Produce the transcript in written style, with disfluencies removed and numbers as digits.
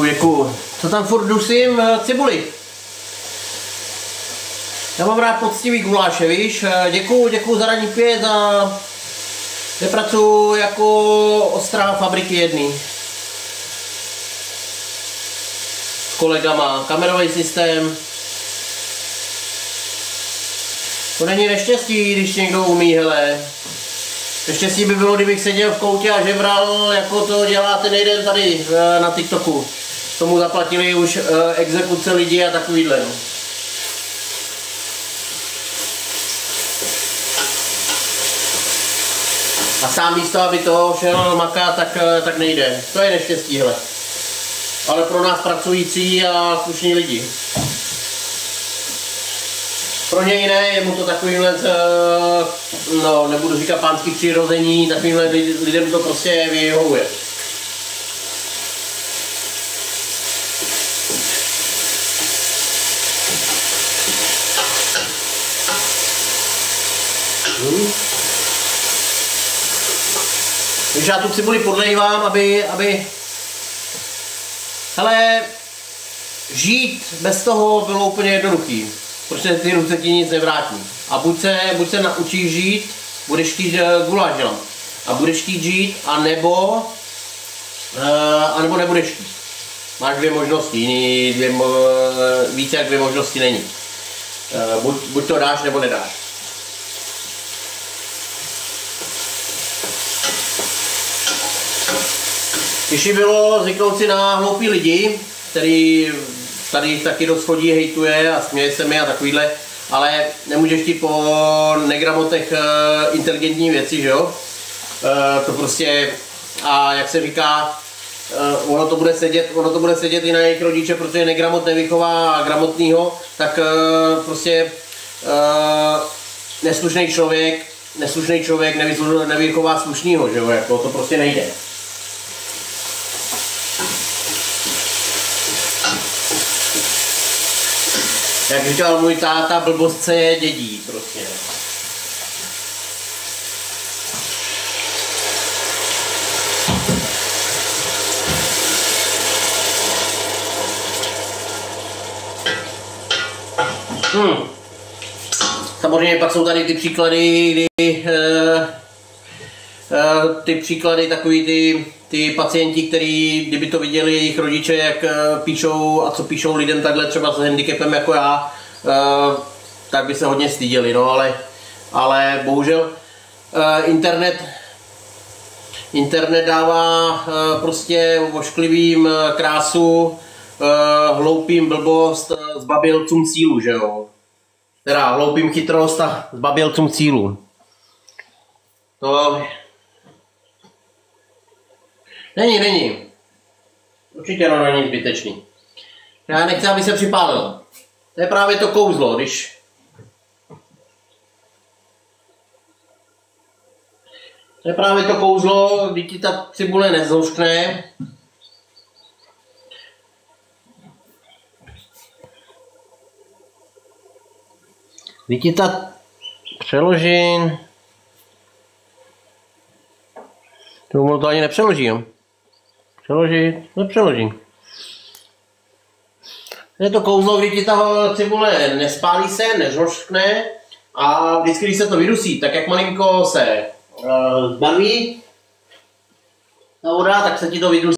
Děkuju. Co tam furt dusím? Cibuli. Já mám rád poctivý guláše, víš? Děkuju za ranní 5 a já pracuji jako ostrá fabriky jedný. S kolegama, kamerový systém. To není neštěstí, když někdo umí, hele. Neštěstí by bylo, kdybych seděl v koutě a žebral, jako to dělá ten jeden tady na TikToku. Tomu zaplatili už exekuce lidí a takovýhle. No. A sám místo, aby to šel makat, tak nejde. To je neštěstí, hele. Ale pro nás pracující a slušní lidi. Pro něj ne, je mu to takovýmhle, no nebudu říkat pánský přirození, takovýmhle lidem to prostě vyhovuje. Takže já tu cibuli podlejvám, aby hele, žít bez toho bylo úplně jednoduchý, protože ty ruce ti nic nevrátí. A buď se naučíš žít, budeš chtít guláš dělat. A budeš chtít žít, anebo nebudeš chtít. Máš dvě možnosti, více jak dvě možnosti není. Buď to dáš, nebo nedáš. Těžší bylo zvyknout si na hloupý lidi, který tady taky dost chodí, hejtuje a směje se mi a takovýhle, ale nemůžeš chtít po negramotech inteligentní věci, že jo? To prostě, a jak se říká, ono to bude sedět i na jejich rodiče, protože negramot nevychová gramotnýho, tak prostě neslušný člověk nevychová slušnýho, že jo? Jako to prostě nejde. Jak říkal můj táta, blbost se je dědí prostě. Samozřejmě pak jsou tady ty příklady, kdy takový ty pacienti, který, kdyby to viděli jejich rodiče, jak píšou a co píšou lidem takhle třeba s handicapem jako já, tak by se hodně styděli, no ale bohužel internet dává prostě ošklivým krásu, hloupým blbost, zbabělcům sílu, že jo. Teda hloupým chytrost a zbabělcům sílu. To Není. Určitě to není zbytečný. Já nechci, aby se připálilo. To je právě to kouzlo, když... To je právě to kouzlo, když ti ta cibule nezouskne. Když ti ta... Přeložím... To ani nepřeložím. Nepřeložím. Je to kouzlo, kdy ti ta cibule nespálí se, nežořkne a vždycky, když se to vydusí, tak jak malinko se zbarví ta voda, tak se ti to vydusí.